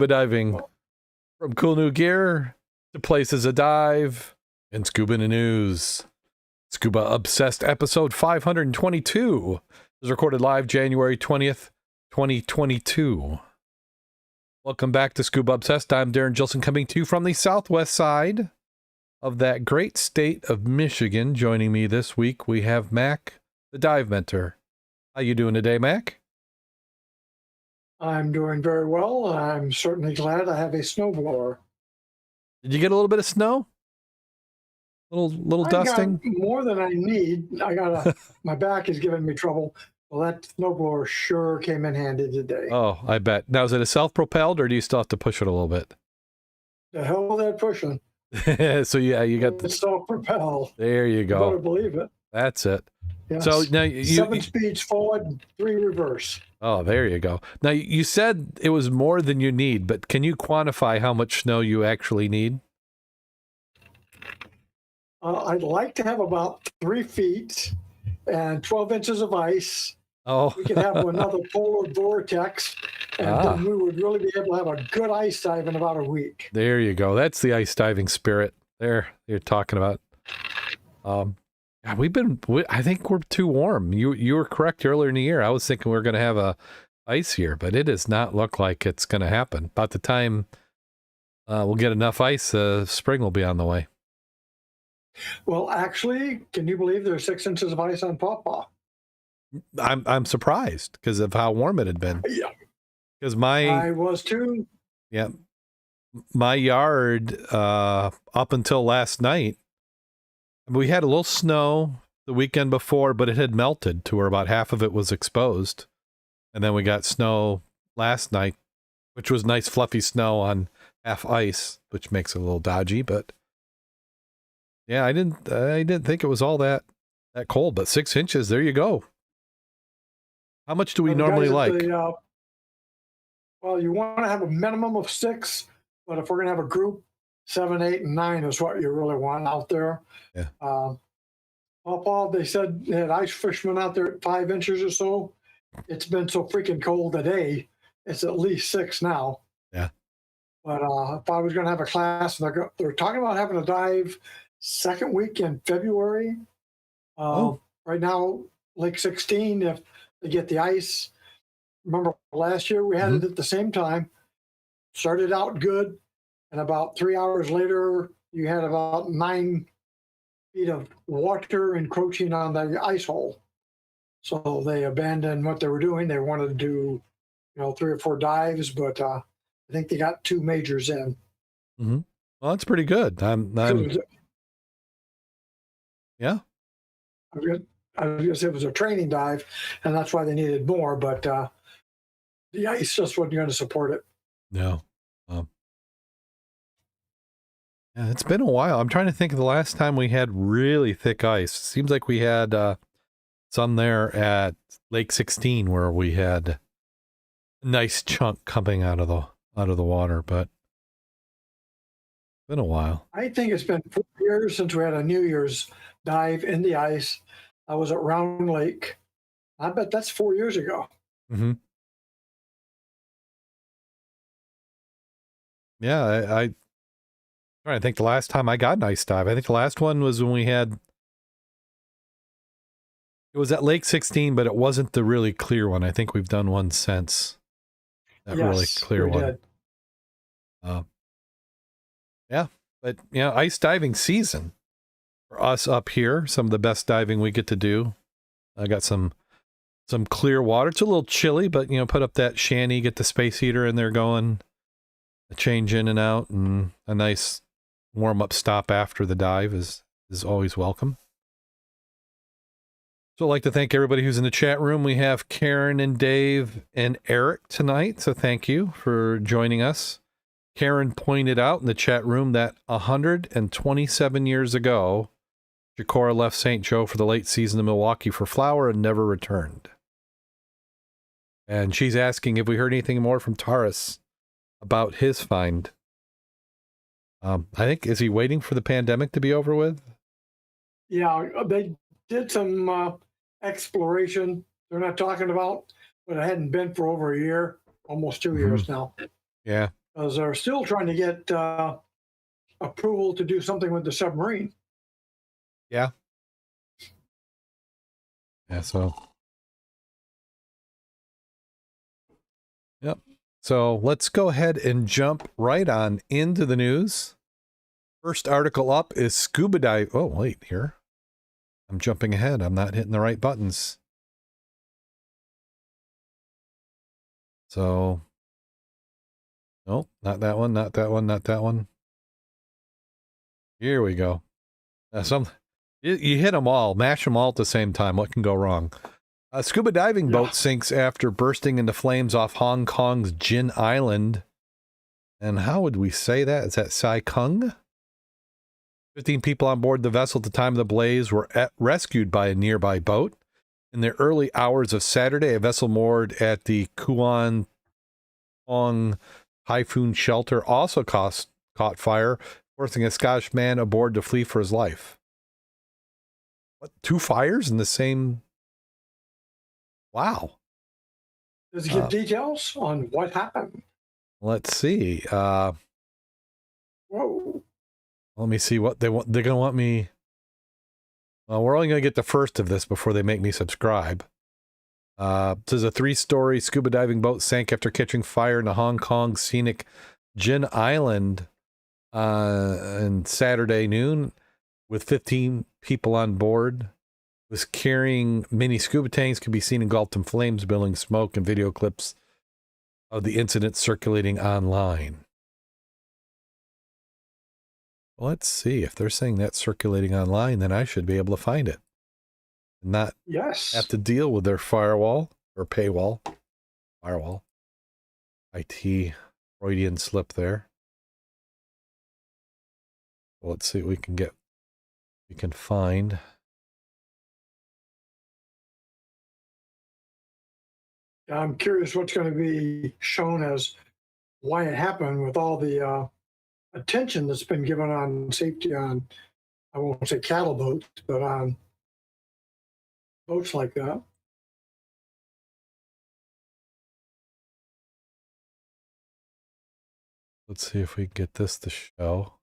Scuba diving, from cool new gear to places to dive and scuba news. Scuba Obsessed episode 522 is recorded live January 20th, 2022. Welcome back to Scuba Obsessed. I'm Darren Gilson, coming to you from the southwest side of that great state of Michigan. Joining me this week, we have Mack, the dive mentor. How you doing today, Mack? I'm doing very well. I'm certainly glad I have a snowblower. Did you get a little bit of snow? Little dusting? Got more than I need. My back is giving me trouble. Well, that snowblower sure came in handy today. Oh, I bet. Now, is it a self-propelled, or do you still have to push it a little bit? The hell with that pushing. So yeah, you got the self-propelled. There you go. You better believe it. That's it. Yes. So now 7 speeds forward and 3 reverse. Oh, there you go. Now, you said it was more than you need, but can you quantify how much snow you actually need? I'd like to have about 3 feet and 12 inches of ice. Oh. We could have another polar vortex, and then we would really be able to have a good ice dive in about a week. There you go. That's the ice diving spirit there you're talking about. I think we're too warm. You were correct earlier in the year. I was thinking we were going to have a ice here, but it does not look like it's going to happen. About the time we'll get enough ice, spring will be on the way. Well, actually, can you believe there's 6 inches of ice on Pawpaw? I'm surprised because of how warm it had been. Yeah, because I was too. Yeah, my yard up until last night, we had a little snow the weekend before, but it had melted to where about half of it was exposed. And then we got snow last night, which was nice fluffy snow on half ice, which makes it a little dodgy. But yeah, I didn't think it was all that cold. But 6 inches, there you go. How much do we normally like? Well, you want to have a minimum of 6, but if we're going to have a group, 7, 8, and 9 is what you really want out there. Yeah. Paul, they said they had ice fishermen out there at 5 inches or so. It's been so freaking cold today. It's at least 6 now. Yeah. But if I was going to have a class, they're talking about having a dive second week in February. Right now, Lake 16, if they get the ice. Remember last year we had it at the same time. Started out good. And about 3 hours later, you had about 9 feet of water encroaching on the ice hole. So they abandoned what they were doing. They wanted to do, 3 or 4 dives, but I think they got 2 majors in. Mm-hmm. Well, that's pretty good. Yeah. I was going to say it was a training dive, and that's why they needed more, but the ice just wasn't going to support it. No. Yeah, it's been a while. I'm trying to think of the last time we had really thick ice. Seems like we had some there at Lake 16 where we had a nice chunk coming out of the water, but it's been a while. I think it's been 4 years since we had a New Year's dive in the ice. I was at Round Lake. I bet that's 4 years ago. Mm-hmm. Yeah, I think the last time I got an ice dive, I think the last one was when it was at Lake 16, but it wasn't the really clear one. I think we've done one since. Really clear one. Yeah, but ice diving season for us up here, some of the best diving we get to do. I got some clear water. It's a little chilly, but put up that shanty, get the space heater in there going, a change in and out, and a nice warm-up stop after the dive is always welcome. So I'd like to thank everybody who's in the chat room. We have Karen and Dave and Eric tonight, so thank you for joining us. Karen pointed out in the chat room that 127 years ago, Jacora left St. Joe for the late season in Milwaukee for flour and never returned. And she's asking if we heard anything more from Taurus about his find. I think, is he waiting for the pandemic to be over with? Yeah, they did some exploration. They're not talking about, but it hadn't been for over a year, almost 2 years now. Yeah. as they're still trying to get approval to do something with the submarine. Yeah. Yeah. So, yep. So let's go ahead and jump right on into the news. First article up is scuba dive. Oh, wait, here. I'm jumping ahead. I'm not hitting the right buttons. So, no, not that one, not that one, not that one. Here we go. You hit them all, mash them all at the same time. What can go wrong? A scuba diving boat sinks after bursting into flames off Hong Kong's Jin Island. And how would we say that? Is that Sai Kung? 15 people on board the vessel at the time of the blaze were rescued by a nearby boat. In the early hours of Saturday, a vessel moored at the Kuan Tong Typhoon Shelter also caught fire, forcing a Scottish man aboard to flee for his life. What? 2 fires in the same... Wow. Does it give details on what happened? Let's see. Whoa. Let me see what they want. They're going to want me... Well, we're only going to get the first of this before they make me subscribe. This is a 3-story scuba diving boat sank after catching fire in the Hong Kong scenic Jin Island on Saturday noon, with 15 people on board. It was carrying mini scuba tanks, could be seen engulfed in flames, billowing smoke, and video clips of the incident circulating online. Let's see. If they're saying that's circulating online, then I should be able to find it. Not have to deal with their firewall or paywall. Firewall. IT Freudian slip there. Well, let's see what we can find. I'm curious what's going to be shown as why it happened with all the attention that's been given on safety on, I won't say cattle boats, but on boats like that. Let's see if we can get this to show.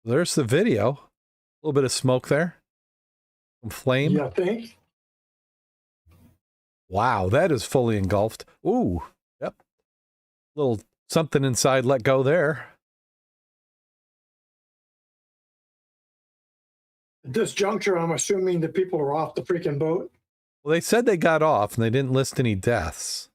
There's the video. A little bit of smoke there. Some flame. Yeah, I think. Wow, that is fully engulfed. Ooh, yep. Little something inside let go there. At this juncture, I'm assuming the people are off the freaking boat. Well, they said they got off and they didn't list any deaths.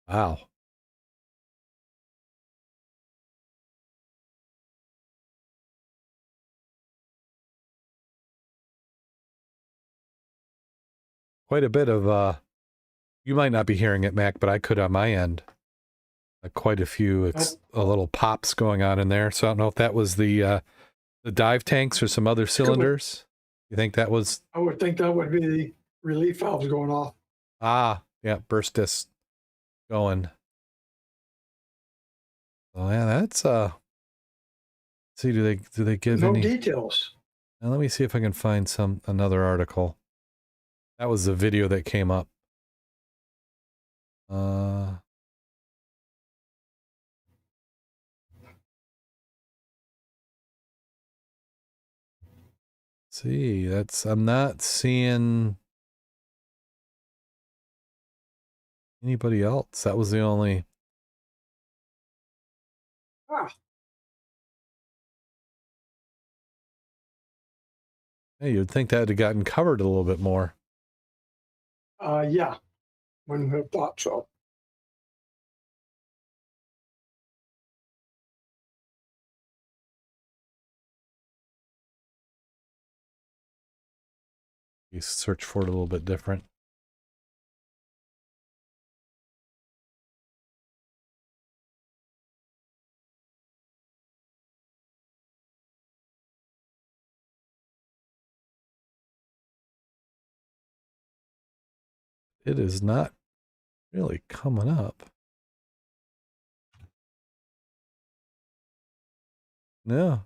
Wow. Quite a bit of, you might not be hearing it, Mac, but I could on my end. Quite a few little pops going on in there. So I don't know if that was the dive tanks or some other cylinders. You think that was? I would think that would be the relief valves going off. Ah, yeah, burst disc going. Oh yeah, that's see, do they give no any details? Now let me see if I can find another article. That was the video that came up. See, I'm not seeing anybody else. That was the only. Hey, you'd think that would have gotten covered a little bit more. Yeah, wouldn't have thought so. You search for it a little bit different. it is not really coming up. No.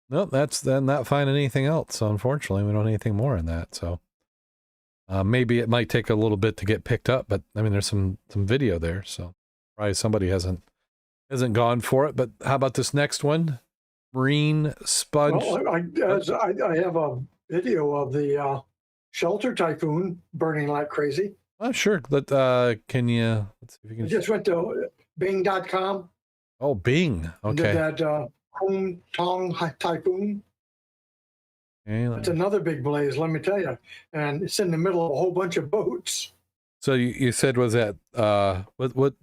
Nope, that's then not finding anything else. So unfortunately, we don't have anything more in that. So maybe it might take a little bit to get picked up, but I mean, there's some video there, so probably somebody hasn't gone for it. But how about this next one? Marine sponge. Well, I have a video of the shelter typhoon burning like crazy. Oh, sure. Can you? Let's see if you can. I just went to Bing.com. Oh, Bing. Okay. Did that Hong Tong typhoon. Okay, It's another big blaze, let me tell you, and it's in the middle of a whole bunch of boats. So you said was that what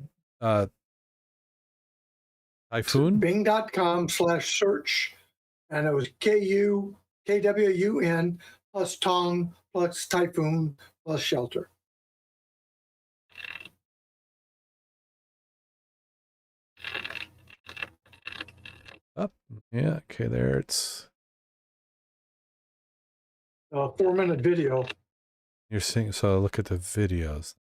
typhoon? Bing.com/search, and it was KWUN plus Tong plus typhoon plus shelter. Up. Yeah. Okay. There it's. A 4-minute video. You're seeing. So look at the videos.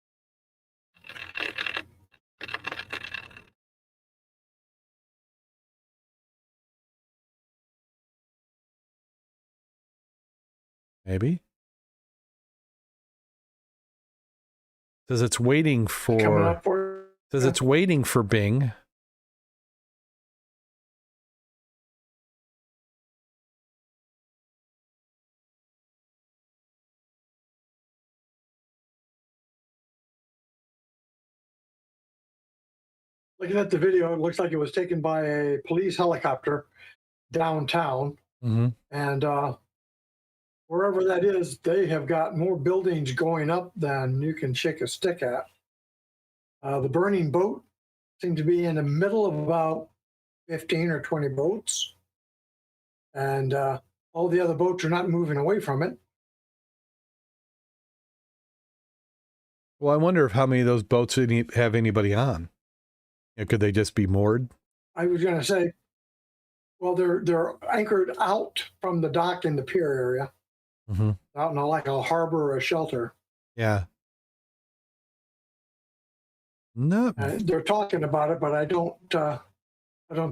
Maybe. Says it's waiting for. Says it's waiting for Bing. Looking at the video, it looks like it was taken by a police helicopter downtown. Mm-hmm. And wherever that is, they have got more buildings going up than you can shake a stick at. The burning boat seemed to be in the middle of about 15 or 20 boats. And all the other boats are not moving away from it. Well, I wonder if how many of those boats have anybody on. Could they just be moored? I was going to say, well, they're anchored out from the dock in the pier area, mm-hmm. out in like a harbor or a shelter. Yeah. No. They're talking about it, but I don't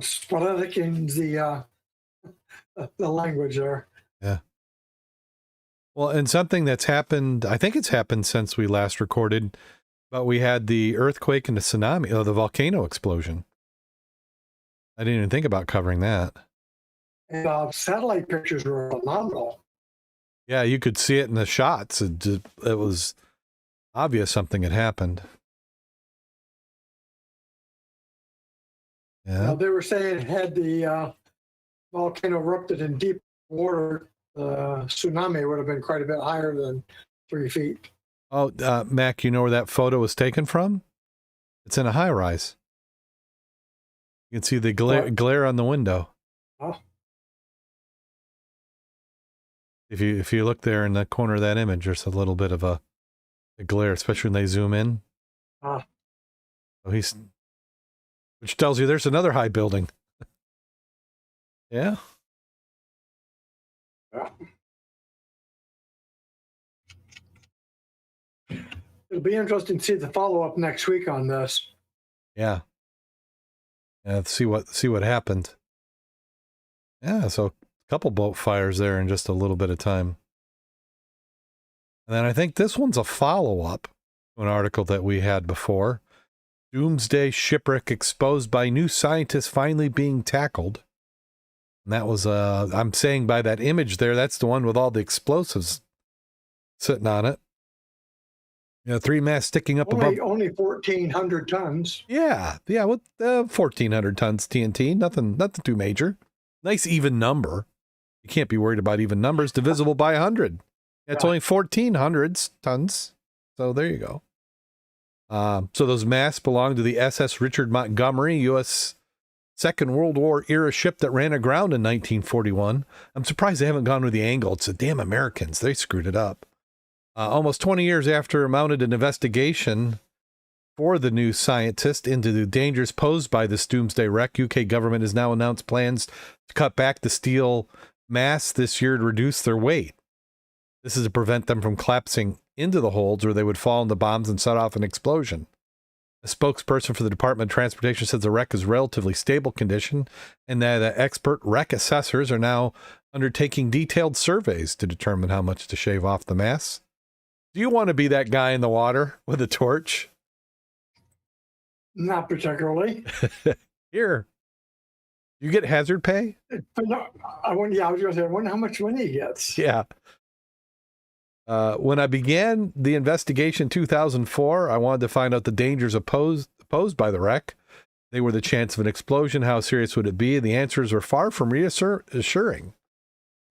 speak in the language there. Yeah. Well, and something that's happened, I think it's happened since we last recorded, but we had the earthquake and the tsunami, the volcano explosion. I didn't even think about covering that. And satellite pictures were phenomenal. Yeah, you could see it in the shots. It was obvious something had happened. Yeah. They were saying had the volcano erupted in deep water, the tsunami would have been quite a bit higher than 3 feet. Oh, Mac, you know where that photo was taken from? It's in a high rise. You can see the glare on the window. Oh. If you look there in the corner of that image, there's a little bit of a glare, especially when they zoom in. Ah. Oh, which tells you there's another high building. Yeah. Yeah. It'll be interesting to see the follow-up next week on this. Yeah. Yeah, see what happened. Yeah, so a couple boat fires there in just a little bit of time. And then I think this one's a follow-up to an article that we had before. Doomsday shipwreck exposed by new scientists finally being tackled. And that was, I'm saying by that image there, that's the one with all the explosives sitting on it. Yeah, 3 masts sticking up above. Only 1,400 tons. Yeah, with 1,400 tons TNT, nothing too major. Nice even number. You can't be worried about even numbers. Divisible by 100. It's only 1,400 tons. So there you go. So those masts belong to the SS Richard Montgomery, U.S. Second World War era ship that ran aground in 1941. I'm surprised they haven't gone with the angle. It's the damn Americans. They screwed it up. Almost 20 years after mounted an investigation for the new scientist into the dangers posed by this doomsday wreck, UK government has now announced plans to cut back the steel masts this year to reduce their weight. This is to prevent them from collapsing into the holds, or they would fall into bombs and set off an explosion. A spokesperson for the Department of Transportation says the wreck is relatively stable condition and that expert wreck assessors are now undertaking detailed surveys to determine how much to shave off the mass. Do you want to be that guy in the water with a torch? Not particularly. Here. You get hazard pay? But no, I was going to say, I wonder how much money he gets. Yeah. When I began the investigation in 2004, I wanted to find out the dangers posed by the wreck. They were the chance of an explosion. How serious would it be? The answers were far from reassuring.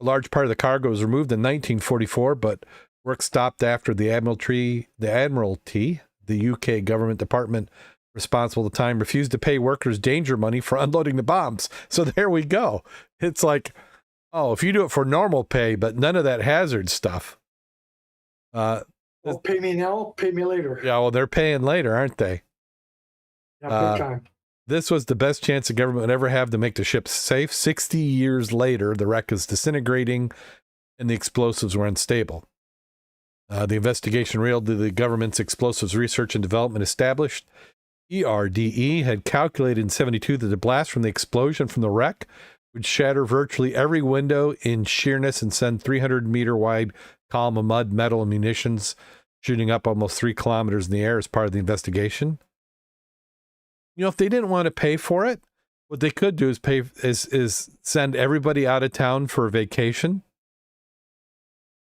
A large part of the cargo was removed in 1944, but work stopped after the Admiralty, the UK government department responsible at the time, refused to pay workers danger money for unloading the bombs. So there we go. It's like, oh, if you do it for normal pay, but none of that hazard stuff. Well, pay me now, pay me later. Yeah, well, they're paying later, aren't they? Yeah, big time. This was the best chance the government would ever have to make the ship safe. 60 years later, the wreck is disintegrating and the explosives were unstable. The investigation revealed that the government's explosives research and development established, ERDE, had calculated in 1972 that the blast from the explosion from the wreck would shatter virtually every window in Sheerness and send 300-meter wide column of mud, metal, and munitions shooting up almost 3 kilometers in the air as part of the investigation. You know, if they didn't want to pay for it, what they could do is send everybody out of town for a vacation,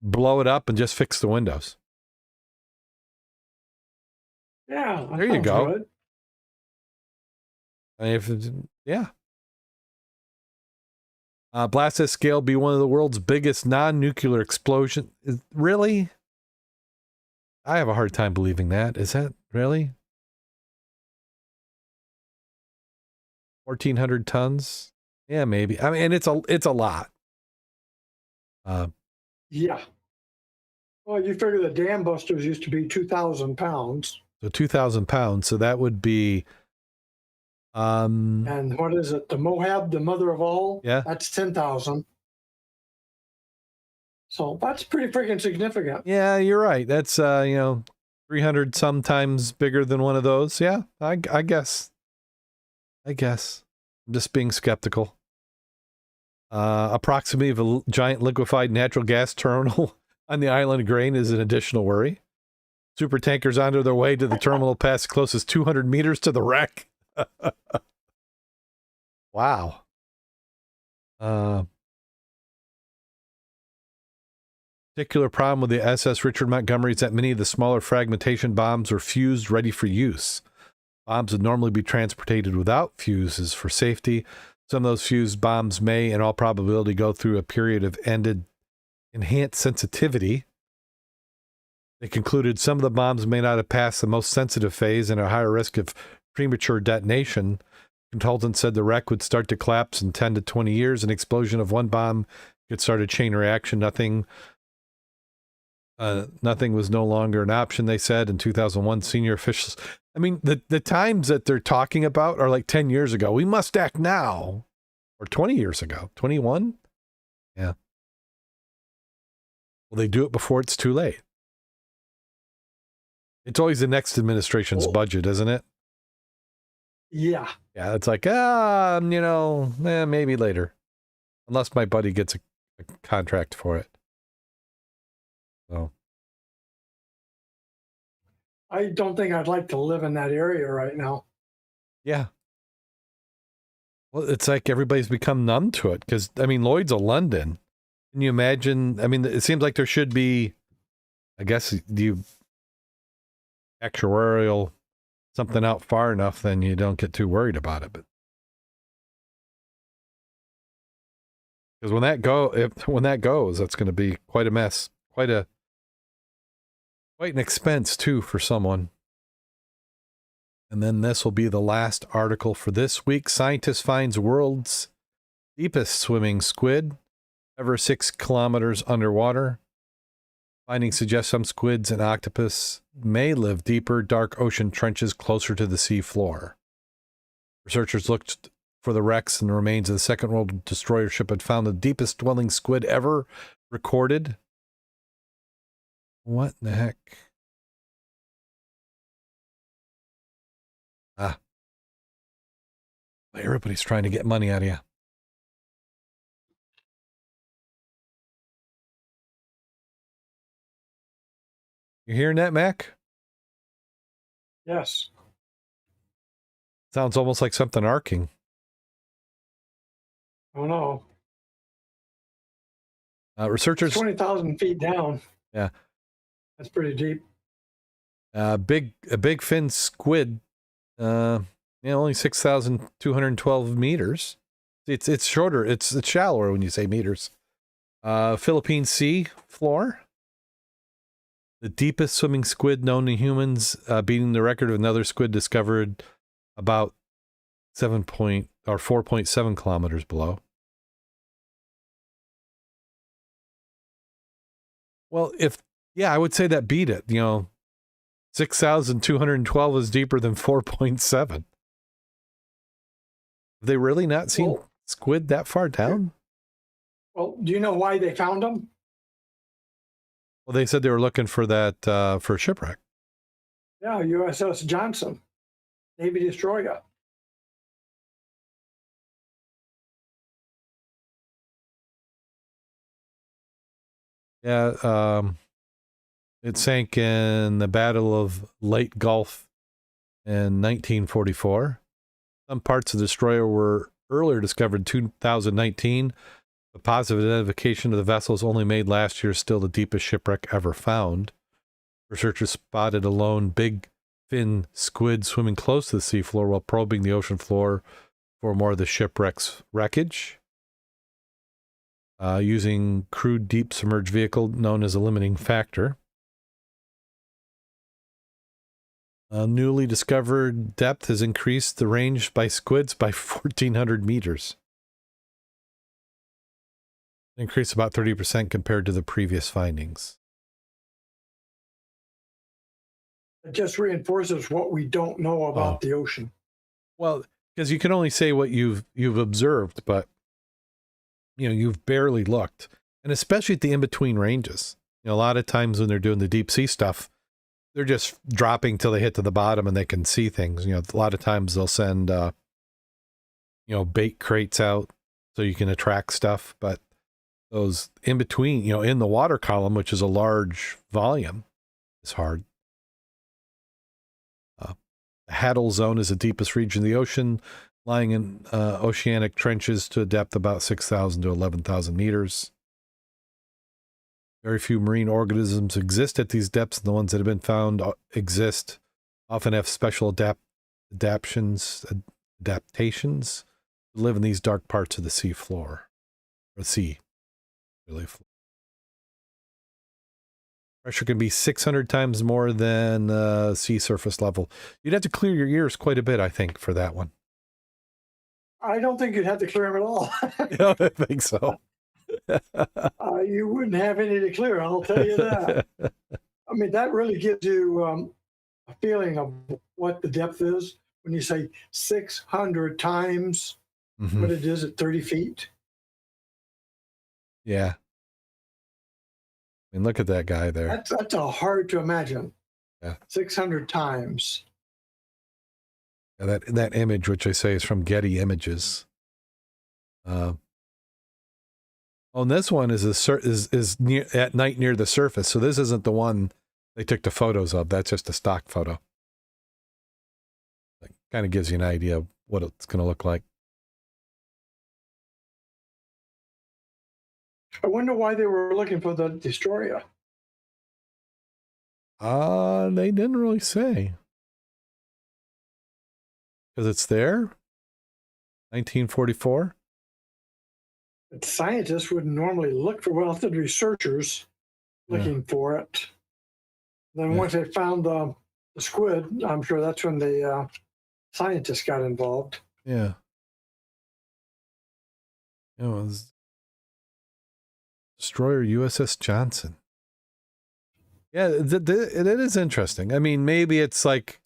blow it up, and just fix the windows. Yeah, There you go. Good. Blast this scale be one of the world's biggest non-nuclear explosion. Really? I have a hard time believing that. Is that really? 1,400 tons? Yeah, maybe. I mean, and it's a lot. Yeah. Well, you figure the dam busters used to be 2,000 pounds. So 2,000 pounds. So that would be. And what is it? The Moab, the mother of all? Yeah. That's 10,000. So that's pretty freaking significant. Yeah, you're right. That's 300 sometimes bigger than one of those. Yeah, I guess. I'm just being skeptical. A proximity of a giant liquefied natural gas terminal on the island of Grain is an additional worry. Super tankers on their way to the terminal pass closest 200 meters to the wreck. Wow. Particular problem with the SS Richard Montgomery is that many of the smaller fragmentation bombs were fused ready for use. Bombs would normally be transported without fuses for safety. Some of those fused bombs may, in all probability, go through a period of enhanced sensitivity. They concluded some of the bombs may not have passed the most sensitive phase and are higher risk of premature detonation. Consultants said the wreck would start to collapse in 10 to 20 years. An explosion of one bomb could start a chain reaction. Nothing was no longer an option, they said. In 2001, senior officials... I mean, the times that they're talking about are like 10 years ago. We must act now. Or 20 years ago. 21? Yeah. Well, they do it before it's too late. It's always the next administration's budget, isn't it? Yeah. Yeah, it's like, maybe later. Unless my buddy gets a contract for it. So. I don't think I'd like to live in that area right now. Yeah. Well, it's like everybody's become numb to it because, I mean, Lloyd's of London. Can you imagine? I mean, it seems like there should be, I guess, actuarial something out far enough, then you don't get too worried about it. But because when that goes, that's going to be quite a mess, quite an expense too for someone. And then this will be the last article for this week. Scientist finds world's deepest swimming squid, ever 6 kilometers underwater. Findings suggest some squids and octopus may live deeper, dark ocean trenches closer to the sea floor. Researchers looked for the wrecks and the remains of the Second World destroyer ship had found the deepest dwelling squid ever recorded. What in the heck? Ah. Everybody's trying to get money out of you. You hearing that, Mac? Yes. Sounds almost like something arcing. Oh no. Researchers... 20,000 feet down. Yeah. That's pretty deep. A big fin squid. Only 6,212 meters. It's shorter. It's shallower when you say meters. Philippine Sea floor. The deepest swimming squid known to humans, beating the record of another squid discovered about 4.7 kilometers below. Well, I would say that beat it. 6,212 is deeper than 4.7. Have they really not seen squid that far down? Well, do you know why they found them? Well, they said they were looking for that for Shipwreck. Yeah, USS Johnson, Navy destroyer. Yeah, it sank in the Battle of Leyte Gulf in 1944. Some parts of the destroyer were earlier discovered in 2019. The positive identification of the vessels only made last year still the deepest shipwreck ever found. Researchers spotted a lone big fin squid swimming close to the seafloor while probing the ocean floor for more of the shipwreck's wreckage. Using crude deep submerged vehicle known as a limiting factor. Newly discovered depth has increased the range by squids by 1,400 meters. Increased about 30% compared to the previous findings. It just reinforces what we don't know about the ocean. Well, because you can only say what you've observed, but you've barely looked, and especially at the in-between ranges. A lot of times when they're doing the deep sea stuff, they're just dropping till they hit to the bottom and they can see things. A lot of times they'll send bait crates out so you can attract stuff, but those in between, in the water column, which is a large volume, is hard. The Haddle Zone is the deepest region of the ocean, lying in oceanic trenches to a depth about 6,000 to 11,000 meters. Very few marine organisms exist at these depths, and the ones that have been found often have special adaptations to live in these dark parts of the sea floor. Or sea, really. Pressure can be 600 times more than sea surface level. You'd have to clear your ears quite a bit, I think, for that one. I don't think you'd have to clear them at all. I don't think so. You wouldn't have any to clear, I'll tell you that. I mean, that really gives you a feeling of what the depth is when you say 600 times what it is at 30 feet. Yeah. I mean, look at that guy there. That's hard to imagine. Yeah. 600 times. Yeah, that image, which I say is from Getty Images. And this one is near, at night near the surface. So this isn't the one they took the photos of. That's just a stock photo. That kind of gives you an idea of what it's going to look like. I wonder why they were looking for the destroyer. They didn't really say. Because it's there? 1944? But scientists wouldn't normally look for, well, the researchers looking for it. Then once they found the squid, I'm sure that's when the scientists got involved. Yeah. It was Destroyer USS Johnson. Yeah, it is interesting. I mean, maybe it's like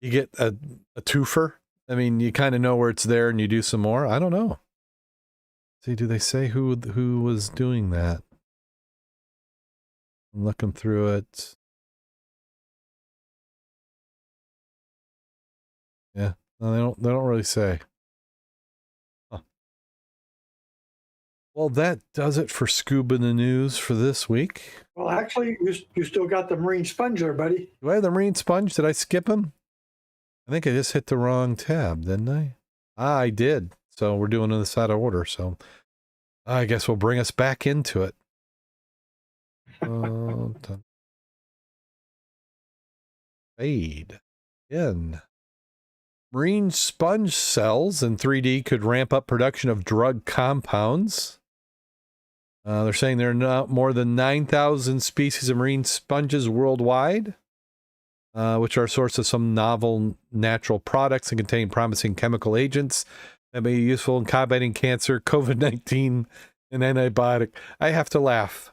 you get a twofer. I mean, you kind of know where it's there and you do some more. I don't know. See, do they say who was doing that? I'm looking through it. Yeah, no, they don't really say. Huh. Well, that does it for Scuba in the News for this week. Well, actually, you still got the marine sponge there, buddy. Do I have the marine sponge? Did I skip him? I think I just hit the wrong tab, didn't I? Ah, I did. So we're doing this out of order. So I guess we'll bring us back into it. Fade in. Marine sponge cells in 3D could ramp up production of drug compounds. They're saying there are not more than 9,000 species of marine sponges worldwide, which are a source of some novel natural products and contain promising chemical agents that may be useful in combating cancer, COVID-19, and antibiotic. I have to laugh.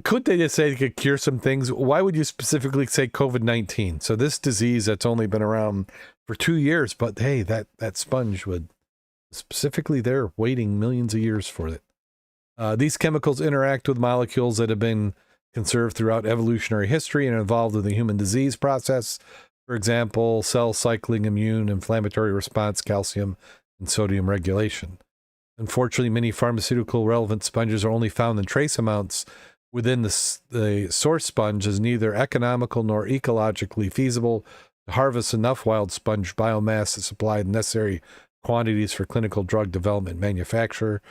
Could they just say they could cure some things? Why would you specifically say COVID-19? So this disease that's only been around for 2 years, but hey, that sponge would specifically they're waiting millions of years for it. These chemicals interact with molecules that have been conserved throughout evolutionary history and involved in the human disease process. For example, cell cycling, immune, inflammatory response, calcium, and sodium regulation. Unfortunately, many pharmaceutical relevant sponges are only found in trace amounts within the source sponge, is neither economical nor ecologically feasible to harvest enough wild sponge biomass to supply the necessary quantities for clinical drug development and manufacture.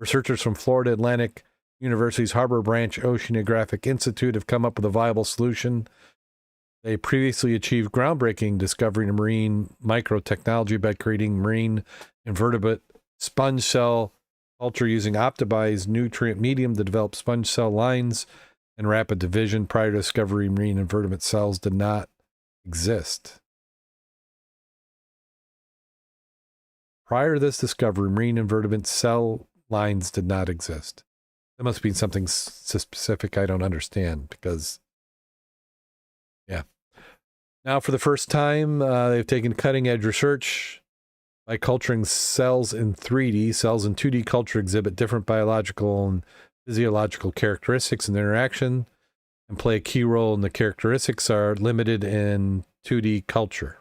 Researchers from Florida Atlantic University's Harbor Branch Oceanographic Institute have come up with a viable solution. They previously achieved groundbreaking discovery in marine microtechnology by creating marine invertebrate sponge cell culture using optimized nutrient medium to develop sponge cell lines and rapid division. Prior to discovery, marine invertebrate cells did not exist. Prior to this discovery, marine invertebrate cell lines did not exist. That must be something specific I don't understand because, yeah. Now, for the first time, they've taken cutting-edge research by culturing cells in 3D. Cells in 2D culture exhibit different biological and physiological characteristics and interaction and play a key role in the characteristics are limited in 2D culture.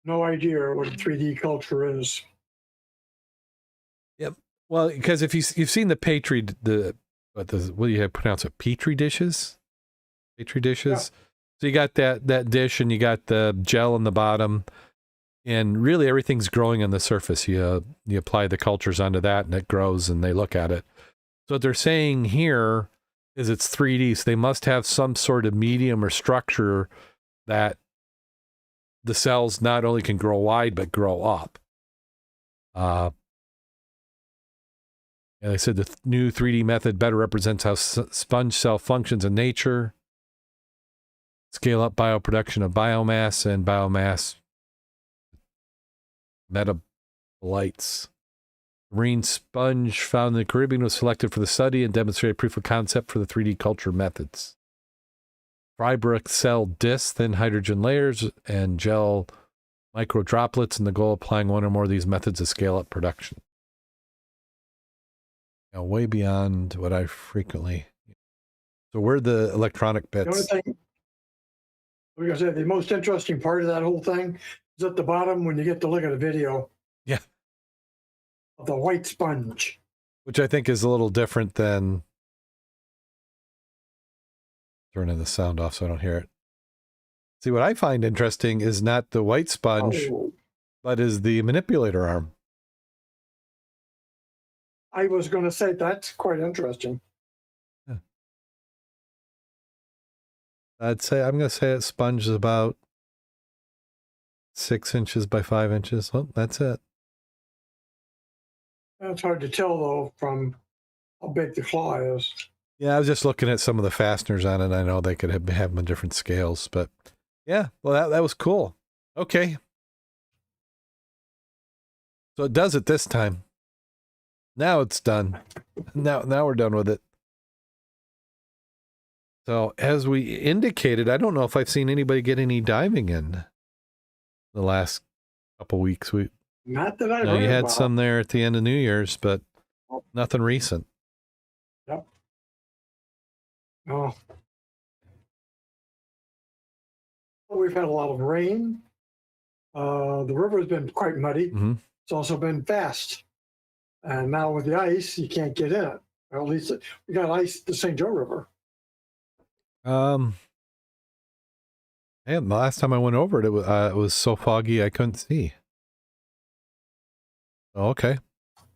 No idea what a 3D culture is. Yep. Well, because if you've seen the what do you pronounce it? Petri dishes? Petri dishes? Yeah. So you got that dish and you got the gel in the bottom and really everything's growing on the surface. You apply the cultures onto that and it grows and they look at it. So what they're saying here is it's 3D, so they must have some sort of medium or structure that the cells not only can grow wide, but grow up. And they said the new 3D method better represents how sponge cell functions in nature, scale up bioproduction of biomass and biomass metabolites. Marine sponge found in the Caribbean was selected for the study and demonstrated proof of concept for the 3D culture methods. Fibrous cell discs, thin hydrogen layers, and gel micro droplets, and the goal of applying one or more of these methods to scale up production. Now, way beyond what I frequently. So where are the electronic bits? The only thing, like I said, the most interesting part of that whole thing is at the bottom when you get to look at a video. Yeah. Of the white sponge. Which I think is a little different than. Turning the sound off so I don't hear it. See, what I find interesting is not the white sponge, but is the manipulator arm. I was going to say that's quite interesting. Yeah. I'm going to say that sponge is about 6 inches by 5 inches. Well, that's it. It's hard to tell, though, from how big the claw is. Yeah, I was just looking at some of the fasteners on it. I know they could have them in different scales, but yeah, well, that was cool. Okay. So it does it this time. Now it's done. Now we're done with it. So as we indicated, I don't know if I've seen anybody get any diving in the last couple weeks. Not that I've No, heard you had about. some there at the end of New Year's, but nothing recent. Yep. Oh. We've had a lot of rain. The river's been quite muddy. Mm-hmm. It's also been fast. And now with the ice, you can't get in it. Or at least we got ice at the St. Joe River. And the last time I went over it, it was so foggy I couldn't see. Oh, okay.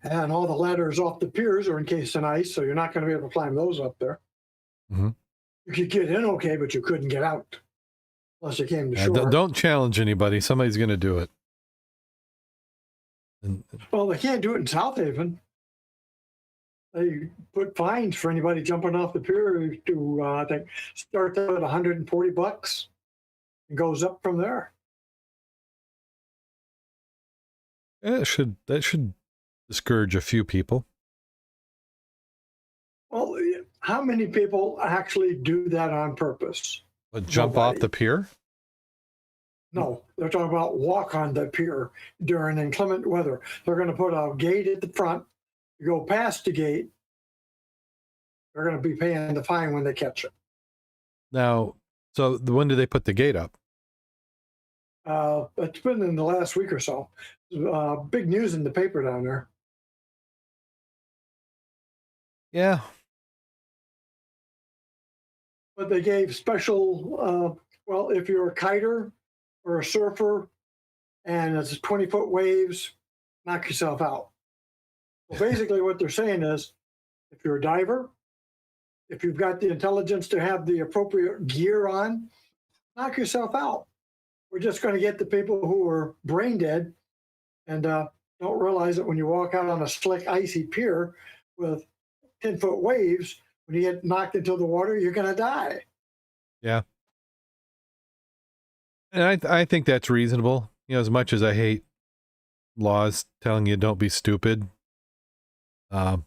And all the ladders off the piers are encased in ice, so you're not going to be able to climb those up there. Mm-hmm. You could get in okay, but you couldn't get out unless you came to shore. Don't challenge anybody. Somebody's going to do it. Well, they can't do it in South Haven. They put fines for anybody jumping off the pier to, I think, start at $140 and goes up from there. Yeah, that should discourage a few people. Well, how many people actually do that on purpose? But jump off the pier? No, they're talking about walk on the pier during inclement weather. They're going to put a gate at the front. You go past the gate, they're going to be paying the fine when they catch it. Now, so when do they put the gate up? It's been in the last week or so. Big news in the paper down there. Yeah. But they gave special, well, if you're a kiter or a surfer and it's 20-foot waves, knock yourself out. Well, basically what they're saying is, if you're a diver, if you've got the intelligence to have the appropriate gear on, knock yourself out. We're just going to get the people who are brain dead and don't realize that when you walk out on a slick, icy pier with 10-foot waves, when you get knocked into the water, you're going to die. Yeah. And I think that's reasonable. You know, as much as I hate laws telling you don't be stupid, I'd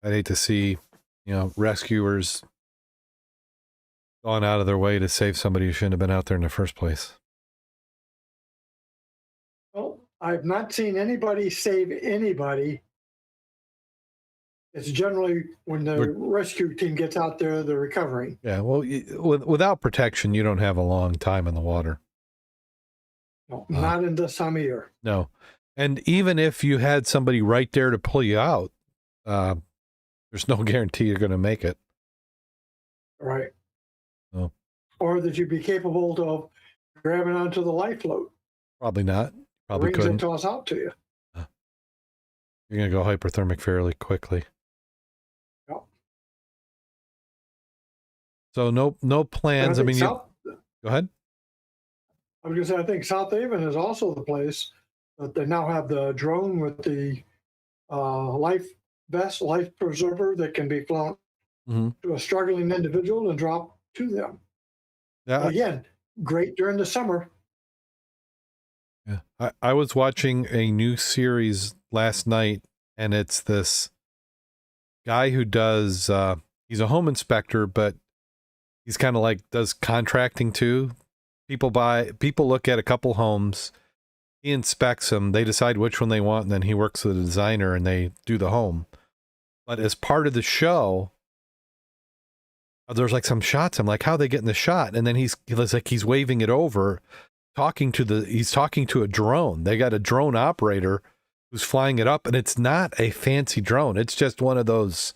hate to see, you know, rescuers going out of their way to save somebody who shouldn't have been out there in the first place. Well, I've not seen anybody save anybody. It's generally when the rescue team gets out there, they're recovering. Yeah, well, without protection, you don't have a long time in the water. No, not in this time of year. No. And even if you had somebody right there to pull you out, there's no guarantee you're going to make it. Right. Oh. Or that you'd be capable of grabbing onto the life float. Probably not. Probably couldn't. Rings it toss out to you. You're going to go hyperthermic fairly quickly. Yep. So no plans. I mean, go ahead. I was going to say, I think South Haven is also the place that they now have the drone with the life vest, life preserver that can be flown to a struggling individual and drop to them. Yeah. Again, great during the summer. Yeah, I was watching a new series last night, and it's this guy who does, he's a home inspector, but he's kind of like does contracting too. People look at a couple homes, he inspects them, they decide which one they want, and then he works with a designer and they do the home. But as part of the show, there's like some shots. I'm like, how are they getting the shot? And then he's waving it over, he's talking to a drone. They got a drone operator who's flying it up, and it's not a fancy drone. It's just one of those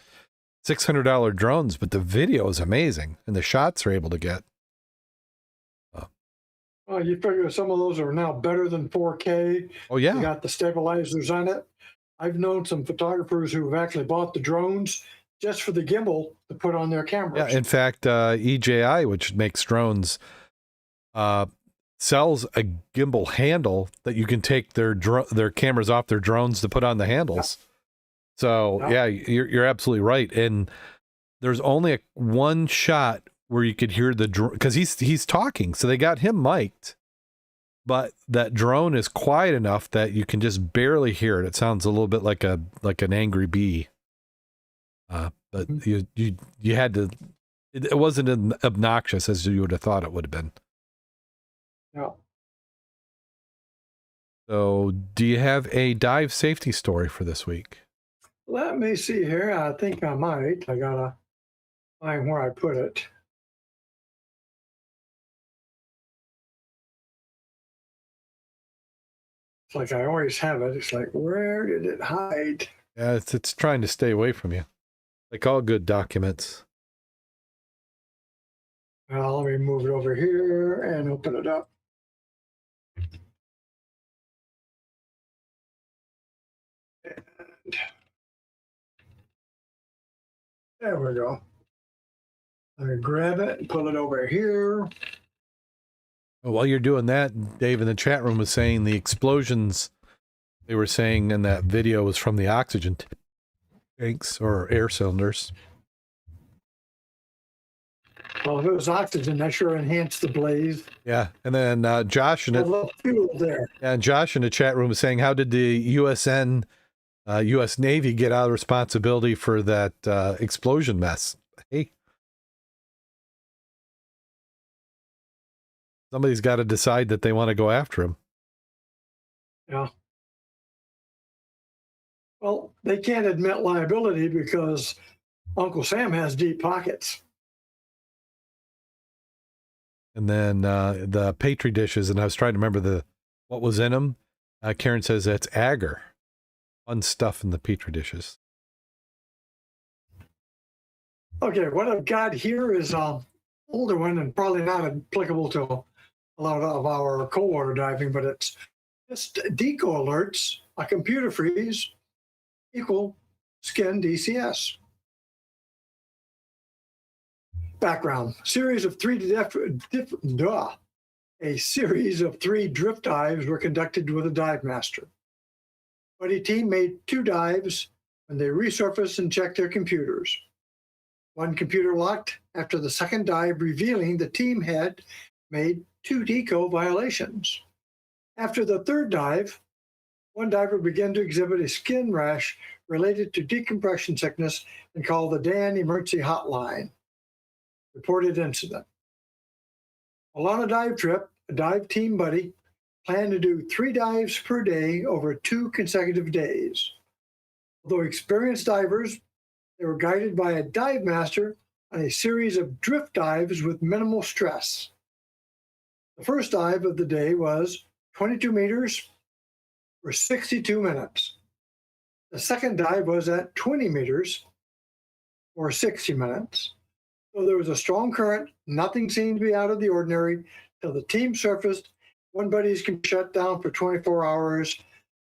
$600 drones, but the video is amazing, and the shots they're able to get. Well, you figure some of those are now better than 4K. Oh, yeah. You got the stabilizers on it. I've known some photographers who've actually bought the drones just for the gimbal to put on their cameras. Yeah, in fact, EJI, which makes drones, sells a gimbal handle that you can take their cameras off their drones to put on the handles. Yeah. So, yeah, you're absolutely right. And there's only one shot where you could hear the drone, because he's talking, so they got him mic'd, but that drone is quiet enough that you can just barely hear it. It sounds a little bit like an angry bee, but you had to. It wasn't as obnoxious as you would have thought it would have been. No. So, do you have a dive safety story for this week? Let me see here. I think I might. I gotta find where I put it. It's like I always have it. It's like, where did it hide? Yeah, it's trying to stay away from you, like all good documents. Well, let me move it over here and open it up. And there we go. Let me grab it and pull it over here. While you're doing that, Dave in the chat room was saying the explosions they were saying in that video was from the oxygen tanks or air cylinders. Well, if it was oxygen, that sure enhanced the blaze. Yeah, and then Josh in A it, little fuel there. and Josh in the chat room was saying, how did the U.S. Navy get out of responsibility for that explosion mess? Hey, somebody's got to decide that they want to go after him. Yeah. Well, they can't admit liability because Uncle Sam has deep pockets. And then the Petri dishes, and I was trying to remember what was in them. Karen says that's agar, fun stuff in the Petri dishes. Okay, what I've got here is an older one and probably not applicable to a lot of our cold water diving, but it's just deco alerts, a computer freeze equal skin DCS. Background, a series of three drift dives were conducted with a dive master. Buddy team made 2 dives when they resurfaced and checked their computers. One computer locked after the second dive, revealing the team had made 2 deco violations. After the third dive, one diver began to exhibit a skin rash related to decompression sickness and called the Dan Emergency Hotline. Reported incident. While on a dive trip, a dive team buddy planned to do 3 dives per day over 2 consecutive days. Although experienced divers, they were guided by a dive master on a series of drift dives with minimal stress. The first dive of the day was 22 meters for 62 minutes. The second dive was at 20 meters for 60 minutes. So there was a strong current, nothing seemed to be out of the ordinary till the team surfaced. One buddy's computer shut down for 24 hours.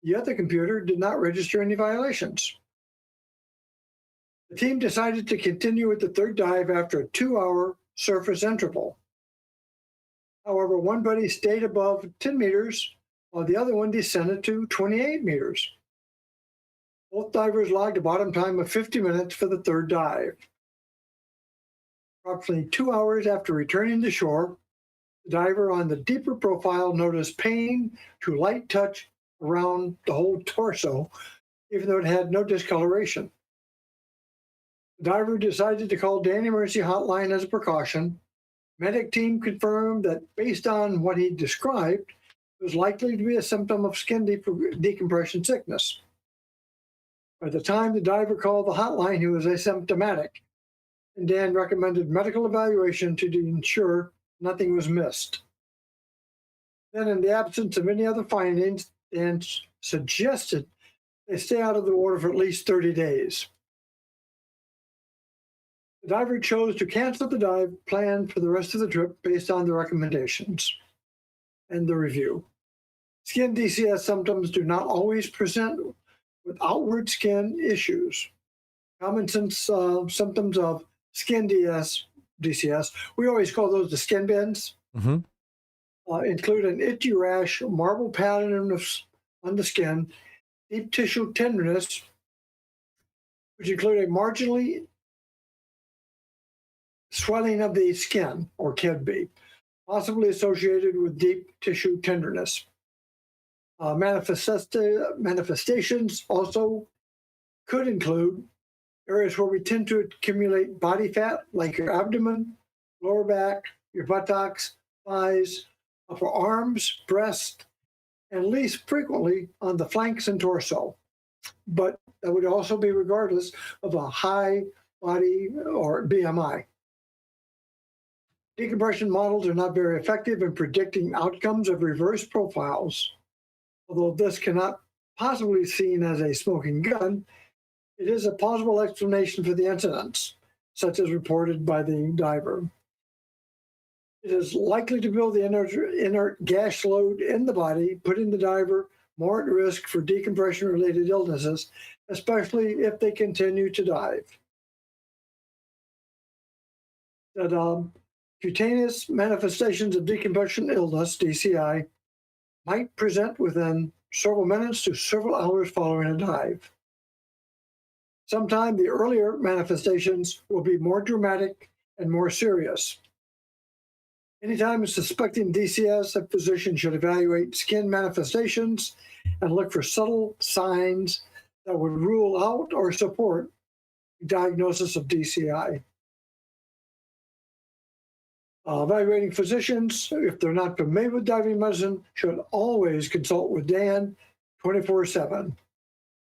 The other computer did not register any violations. The team decided to continue with the third dive after a 2-hour surface interval. However, one buddy stayed above 10 meters while the other one descended to 28 meters. Both divers logged a bottom time of 50 minutes for the third dive. Approximately 2 hours after returning to shore, the diver on the deeper profile noticed pain to light touch around the whole torso, even though it had no discoloration. The diver decided to call Dan Emergency Hotline as a precaution. Medic team confirmed that based on what he described, it was likely to be a symptom of skin decompression sickness. By the time the diver called the hotline, he was asymptomatic, and Dan recommended medical evaluation to ensure nothing was missed. Then, in the absence of any other findings, Dan suggested they stay out of the water for at least 30 days. The diver chose to cancel the dive planned for the rest of the trip based on the recommendations and the review. Skin DCS symptoms do not always present with outward skin issues. Common sense symptoms of skin DCS, we always call those the skin bends, include an itchy rash, marble pattern on the skin, deep tissue tenderness, which include a marginally swelling of the skin, or could be, possibly associated with deep tissue tenderness. Manifestations also could include areas where we tend to accumulate body fat, like your abdomen, lower back, your buttocks, thighs, upper arms, breast, and least frequently on the flanks and torso. But that would also be regardless of a high body or BMI. Decompression models are not very effective in predicting outcomes of reverse profiles. Although this cannot possibly be seen as a smoking gun, it is a plausible explanation for the incidents, such as reported by the diver. It is likely to build the inert gas load in the body, putting the diver more at risk for decompression-related illnesses, especially if they continue to dive. That cutaneous manifestations of decompression illness, DCI, might present within several minutes to several hours following a dive. Sometimes the earlier manifestations will be more dramatic and more serious. Anytime suspecting DCS, a physician should evaluate skin manifestations and look for subtle signs that would rule out or support diagnosis of DCI. Evaluating physicians, if they're not familiar with diving medicine, should always consult with Dan 24/7,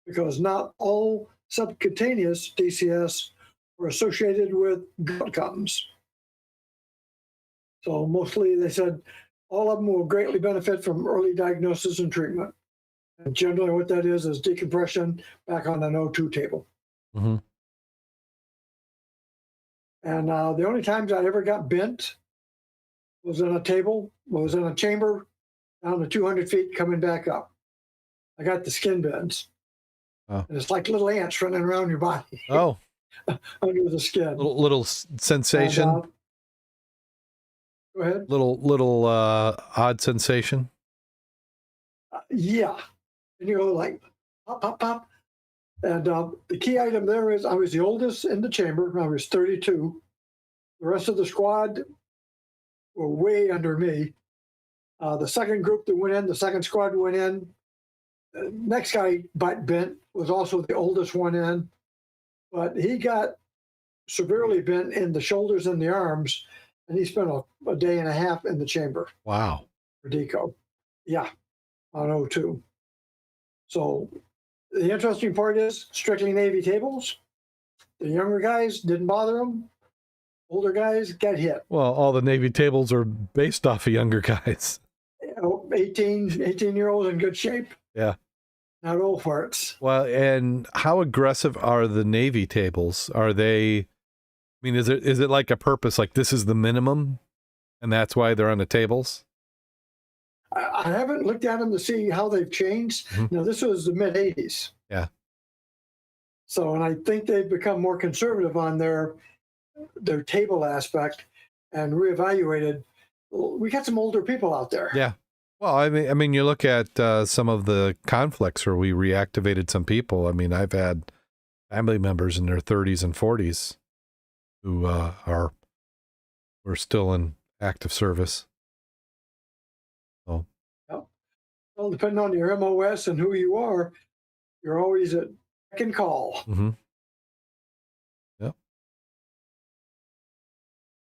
because not all subcutaneous DCS are associated with good outcomes. So mostly they said all of them will greatly benefit from early diagnosis and treatment. And generally what that is decompression back on an O2 table. Mm-hmm. And the only times I ever got bent was in a chamber down to 200 feet coming back up. I got the skin bends. Oh. And it's like little ants running around your body. Oh. Under the skin. Little sensation. And, go ahead. Little odd sensation. Yeah. And you go like pop, pop, pop. And the key item there is I was the oldest in the chamber. I was 32. The rest of the squad were way under me. The second group that went in, the second squad went in. The next guy bent was also the oldest one in, but he got severely bent in the shoulders and the arms, and he spent a day and a half in the chamber. Wow. For deco. Yeah, on O2. So the interesting part is strictly Navy tables. The younger guys didn't bother them. Older guys got hit. Well, all the Navy tables are based off of younger guys. 18-year-olds in good shape. Yeah. Not old farts. Well, and how aggressive are the Navy tables? Are they, I mean, is it like a purpose, like this is the minimum and that's why they're on the tables? I haven't looked at them to see how they've changed. Mm-hmm. Now, this was the mid-'80s. Yeah. So, and I think they've become more conservative on their table aspect and reevaluated. We got some older people out there. Yeah. Well, I mean, you look at some of the conflicts where we reactivated some people. I mean, I've had family members in their 30s and 40s who were still in active service. So. Yep. Well, depending on your MOS and who you are, you're always at beck and call. Mm-hmm. Yep.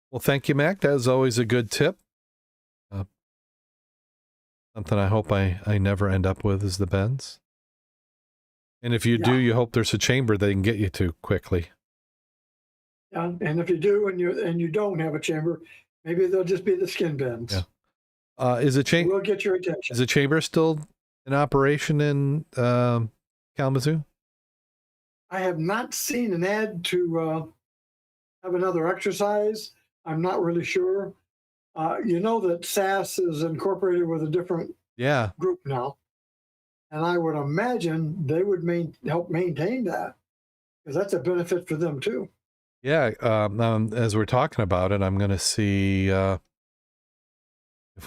Well, thank you, Mac. That was always a good tip. Something I hope I never end up with is the bends. And if you do, you hope there's a chamber they can get you to quickly. Yeah, and if you do and you don't have a chamber, maybe they'll just be the skin bends. Yeah. Is a chamber? We'll get your attention. Is a chamber still in operation in Kalamazoo? I have not seen an ad to have another exercise. I'm not really sure. You know that SAS is incorporated with a different group now. And I would imagine they would help maintain that, because that's a benefit for them too. Yeah. As we're talking about it, I'm going to see if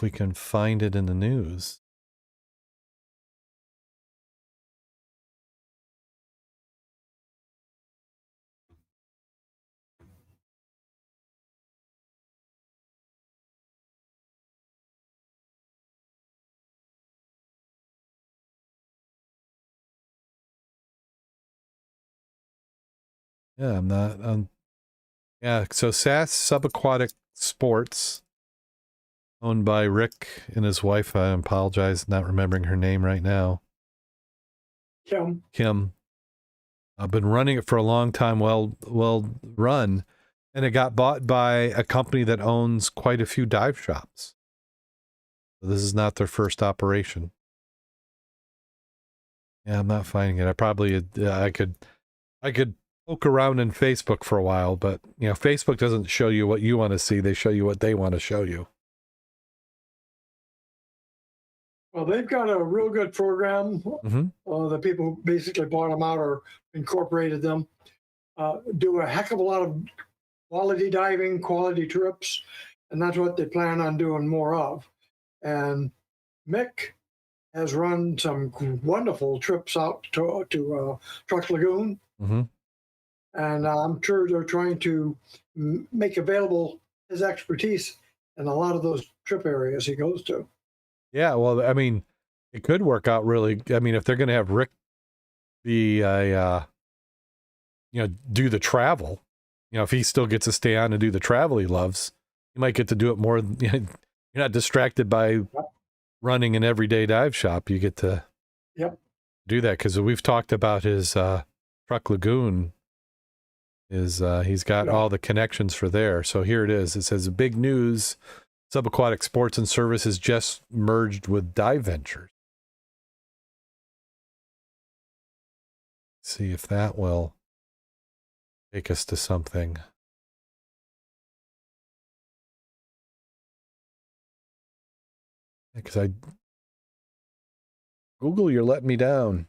we can find it in the news. Yeah, I'm not. Yeah, so SAS Subaquatic Sports owned by Rick and his wife. I apologize not remembering her name right now. Kim. I've been running it for a long time, well run, and it got bought by a company that owns quite a few dive shops. So this is not their first operation. Yeah, I'm not finding it. I could poke around in Facebook for a while, but Facebook doesn't show you what you want to see. They show you what they want to show you. Well, they've got a real good program. The people who basically bought them out or incorporated them do a heck of a lot of quality diving, quality trips, and that's what they plan on doing more of. And Mick has run some wonderful trips out to Truck Lagoon. And I'm sure they're trying to make available his expertise in a lot of those trip areas he goes to. Yeah, well, I mean, it could work out really. I mean, if they're going to have Rick be do the travel, if he still gets to stay on and do the travel he loves, he might get to do it more. You're not distracted by running an everyday dive shop. You get to do that, because we've talked about his Truck Lagoon. He's got all the connections for there. So here it is. It says, big news: Subaquatic Sports and Services just merged with Dive Ventures. See if that will take us to something. Because Google, you're letting me down.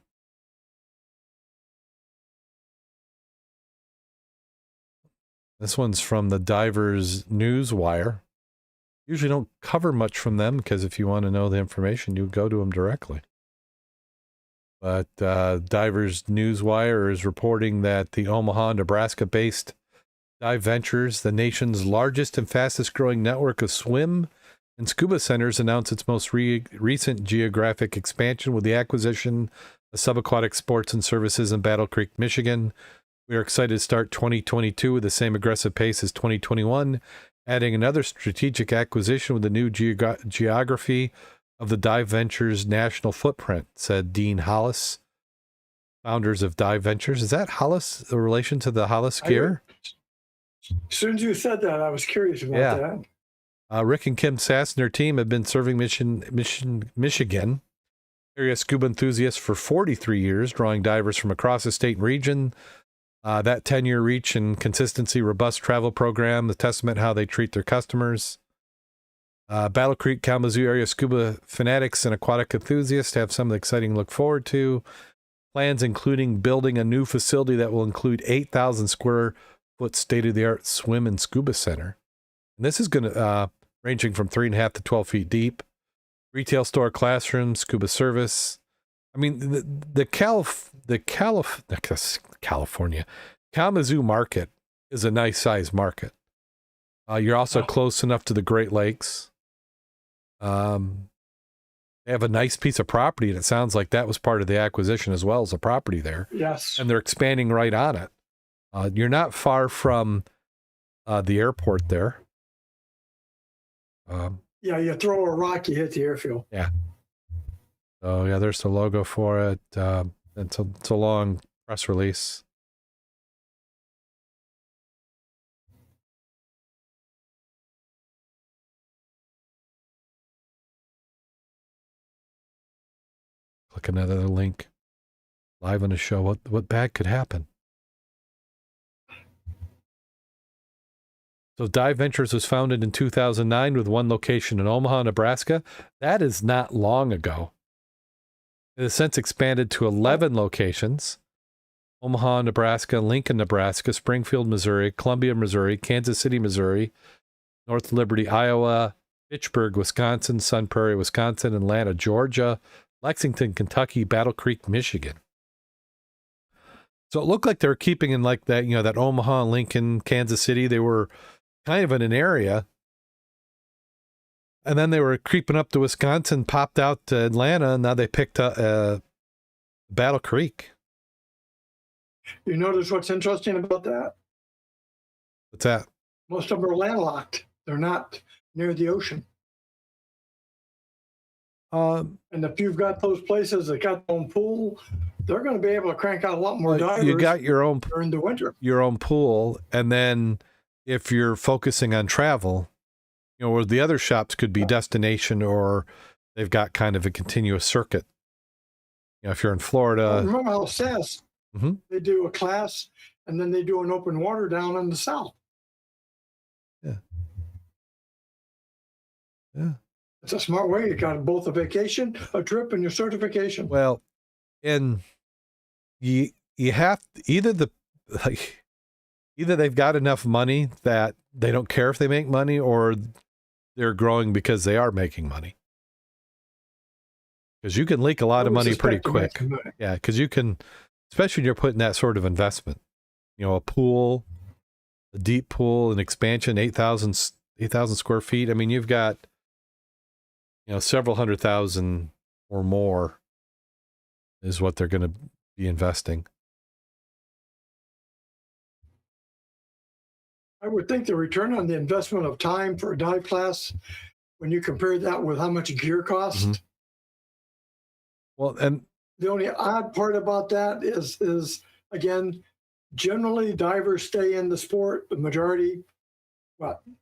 This one's from the Divers Newswire. Usually don't cover much from them, because if you want to know the information, you go to them directly. But Divers Newswire is reporting that the Omaha, Nebraska-based Dive Ventures, the nation's largest and fastest growing network of swim and scuba centers, announced its most recent geographic expansion with the acquisition of Subaquatic Sports and Services in Battle Creek, Michigan. We are excited to start 2022 with the same aggressive pace as 2021, adding another strategic acquisition with the new geography of the Dive Ventures national footprint, said Dean Hollis, founders of Dive Ventures. Is that Hollis a relation to the Hollis gear? As soon as you said that, I was curious about that. Rick and Kim Sass and their team have been serving Michigan area scuba enthusiasts for 43 years, drawing divers from across the state and region. That 10-year reach and consistency, robust travel program, the testament how they treat their customers. Battle Creek, Kalamazoo area scuba fanatics and aquatic enthusiasts have something exciting to look forward to. Plans including building a new facility that will include 8,000 square foot state-of-the-art swim and scuba center. And this is going to ranging from 3.5 to 12 feet deep. Retail store, classroom, scuba service. I mean, the California Kalamazoo market is a nice size market. You're also close enough to the Great Lakes. They have a nice piece of property, and it sounds like that was part of the acquisition as well as a property there. Yes. And they're expanding right on it. You're not far from the airport there. You throw a rock, you hit the airfield. Yeah. So, there's the logo for it. It's a long press release. Click another link. Live on the show. What bad could happen? So Dive Ventures was founded in 2009 with one location in Omaha, Nebraska. That is not long ago. It has since expanded to 11 locations: Omaha, Nebraska, Lincoln, Nebraska, Springfield, Missouri, Columbia, Missouri, Kansas City, Missouri, North Liberty, Iowa, Fitchburg, Wisconsin, Sun Prairie, Wisconsin, Atlanta, Georgia, Lexington, Kentucky, Battle Creek, Michigan. So it looked like they were keeping in like that, that Omaha, Lincoln, Kansas City. They were kind of in an area. And then they were creeping up to Wisconsin, popped out to Atlanta, and now they picked up Battle Creek. You notice what's interesting about that? What's that? Most of them are landlocked. They're not near the ocean. And if you've got those places that got their own pool, they're going to be able to crank out a lot more divers. You got your own during the winter, your own pool, and then if you're focusing on travel, you know, where the other shops could be destination, or they've got kind of a continuous circuit. You know, if you're in Florida, remember how SAS they do a class and then they do an open water down in the south. Yeah. Yeah. It's a smart way. You got both a vacation, a trip, and your certification. Well, and you have either they've got enough money that they don't care if they make money, or they're growing because they are making money. Because you can leak a lot of money pretty quick. Yeah, because you can, especially when you're putting that sort of investment. You know, a pool, a deep pool, an expansion, 8,000 square feet. I mean, you've got, you know, several $100,000 or more is what they're going to be investing. I would think the return on the investment of time for a dive class, when you compare that with how much gear costs. Well, and the only odd part about that is again, generally divers stay in the sport, the majority,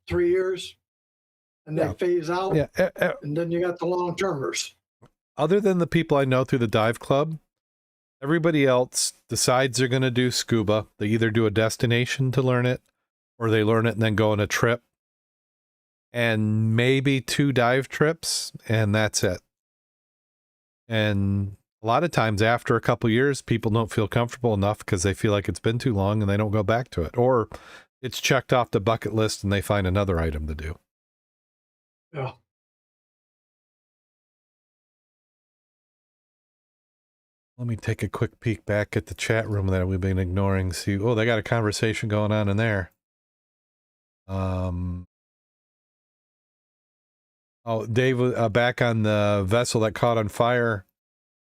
3 years, and they phase out. Yeah. And then you got the long-termers. Other than the people I know through the dive club, everybody else decides they're going to do scuba. They either do a destination to learn it, or they learn it and then go on a trip, and maybe 2 dive trips, and that's it. And a lot of times after a couple years, people don't feel comfortable enough because they feel like it's been too long and they don't go back to it, or it's checked off the bucket list and they find another item to do. Yeah. Let me take a quick peek back at the chat room that we've been ignoring. See, oh, they got a conversation going on in there. Oh, Dave, back on the vessel that caught on fire,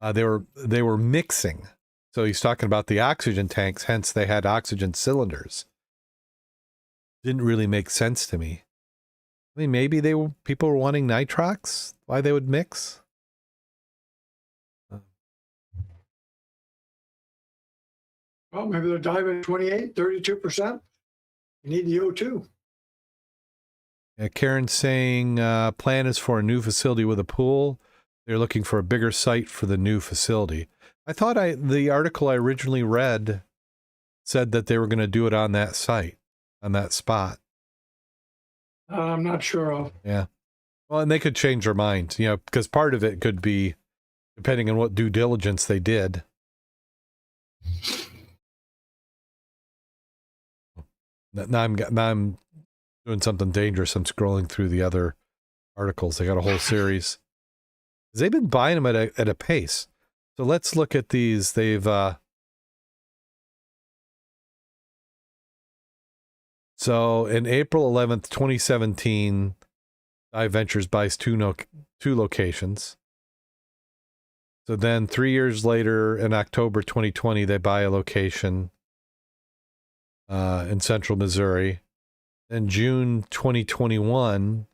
they were mixing. So he's talking about the oxygen tanks, hence they had oxygen cylinders. Didn't really make sense to me. I mean, maybe people were wanting nitrox, why they would mix. Well, maybe they're diving 28, 32%. You need the O2. Yeah, Karen's saying plan is for a new facility with a pool. They're looking for a bigger site for the new facility. I thought the article I originally read said that they were going to do it on that site, on that spot. I'm not sure of. Yeah. Well, and they could change their minds, you know, because part of it could be depending on what due diligence they did. Now I'm doing something dangerous. I'm scrolling through the other articles. They got a whole series. They've been buying them at a pace. So let's look at these. They've so in April 11th, 2017, Dive Ventures buys two locations. So then 3 years later, in October 2020, they buy a location in central Missouri. In June 2021,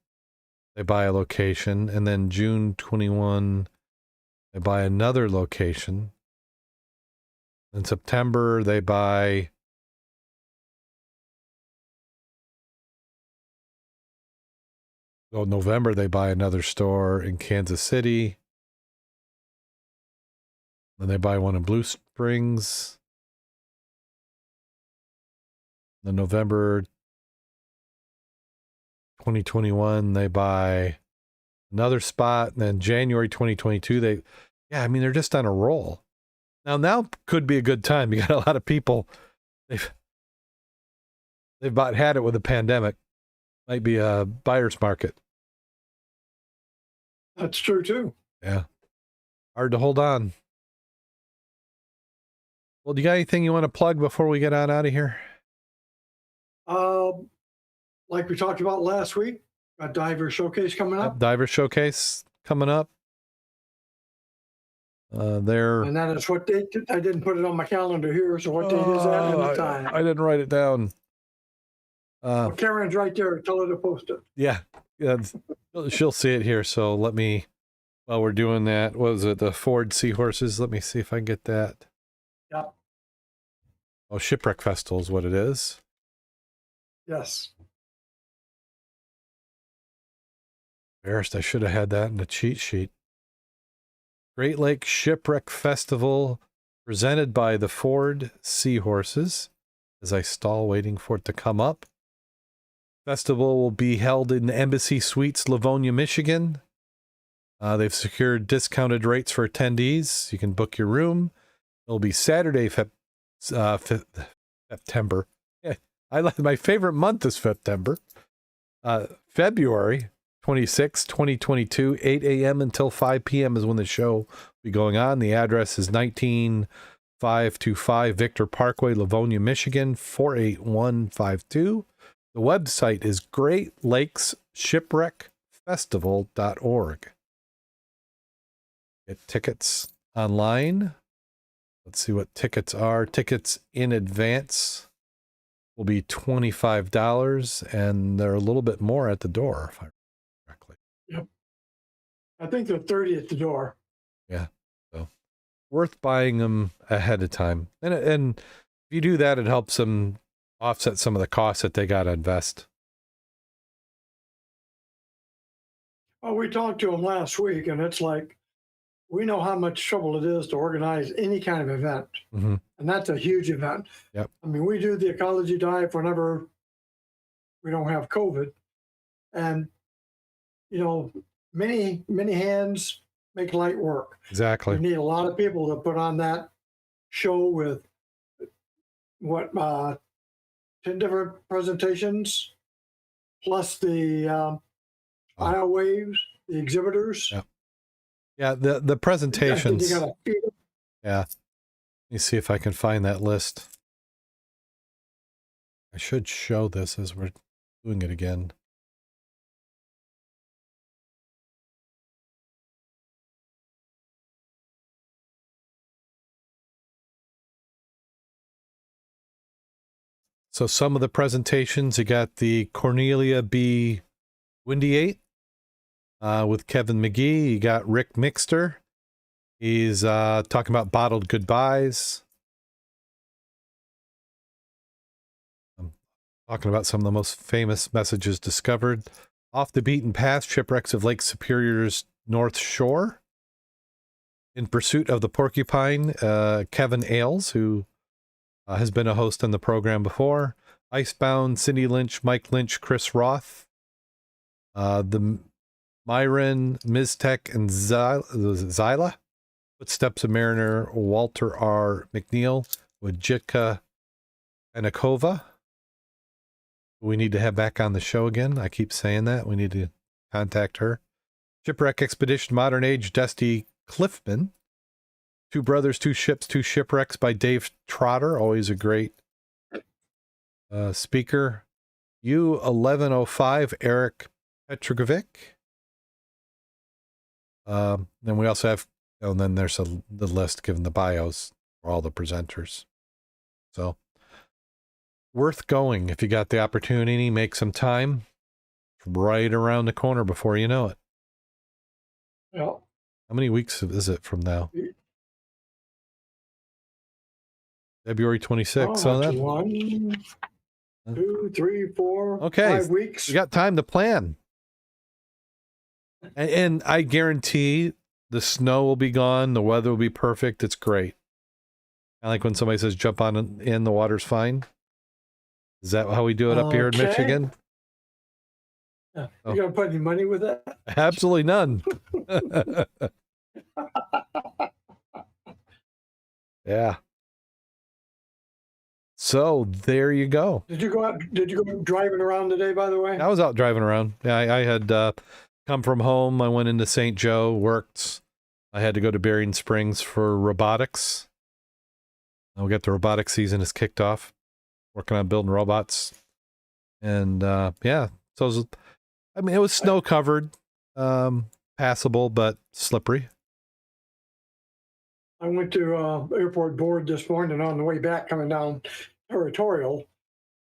they buy a location. And then June 21, they buy another location. In September, they buy November, they buy another store in Kansas City. Then they buy one in Blue Springs. Then November 2021, they buy another spot. And then January 2022, I mean, they're just on a roll. Now could be a good time. You got a lot of people. They've about had it with the pandemic. Might be a buyer's market. That's true too. Yeah. Hard to hold on. Well, do you got anything you want to plug before we get on out of here? Like we talked about last week, got Diver Showcase coming up. Diver Showcase coming up. And that is what date? I didn't put it on my calendar here, so what date is that and the time? I didn't write it down. Well, Karen's right there. Tell her to post it. Yeah, she'll see it here. So let me While we're doing that, what was it? The Ford Seahorses? Let me see if I can get that. Yep. Oh, Shipwreck Festival is what it is. Yes. Embarrassed, I should have had that in the cheat sheet. Great Lake Shipwreck Festival, presented by the Ford Seahorses. As I stall waiting for it to come up. Festival will be held in Embassy Suites, Livonia, Michigan. They've secured discounted rates for attendees. You can book your room. It'll be Saturday, September. Yeah, my favorite month is September. February 26, 2022, 8 a.m. until 5 p.m. is when the show will be going on. The address is 19525 Victor Parkway, Livonia, Michigan, 48152. The website is greatlakesshipwreckfestival.org. Get tickets online. Let's see what tickets are. Tickets in advance will be $25, and they're a little bit more at the door, if I remember correctly. Yep. I think they're 30 at the door. Yeah. So worth buying them ahead of time. And if you do that, it helps them offset some of the costs that they got to invest. Well, we talked to them last week, and it's like, we know how much trouble it is to organize any kind of event. Mm-hmm. And that's a huge event. Yep. I mean, we do the ecology dive whenever we don't have COVID. And, you know, many hands make light work. Exactly. You need a lot of people to put on that show with 10 different presentations, plus the IO waves, the exhibitors. Yep. Yeah, the presentations. You gotta feed them. Yeah. Let me see if I can find that list. I should show this as we're doing it again. So some of the presentations, you got the Cornelia B. Windy with Kevin McGee. You got Rick Mixter. He's talking about bottled goodbyes. I'm talking about some of the most famous messages discovered. Off the beaten path, shipwrecks of Lake Superior's North Shore. In pursuit of the porcupine, Kevin Ailes, who has been a host on the program before. Icebound, Cindy Lynch, Mike Lynch, Chris Roth. The Myron, Miztec, and Zyla. Footsteps of Mariner, Walter R. McNeil, with Jitka Anakova. We need to have back on the show again. I keep saying that. We need to contact her. Shipwreck Expedition Modern Age, Dusty Cliffman. Two Brothers, Two Ships, Two Shipwrecks by Dave Trotter. Always a great speaker. U1105, Eric Petrovic. Then we also have, and then there's the list given the bios for all the presenters. So worth going if you got the opportunity. Make some time. Right around the corner before you know it. Yeah. How many weeks is it from now? February 26th. So that's that 1, 2, 3, 4, okay. 5 weeks. We got time to plan. And I guarantee the snow will be gone. The weather will be perfect. It's great. I like when somebody says, jump on in, the water's fine. Is that how we do it up here in Michigan? Yeah. You gonna put any money with that? Absolutely none. Yeah. So there you go. Did you go driving around today, by the way? I was out driving around. Yeah, I had come from home. I went into St. Joe, worked. I had to go to Berrien Springs for robotics. We got the robotics season is kicked off. Working on building robots. And yeah, so it was snow covered, passable, but slippery. I went to airport board this morning on the way back coming down Territorial,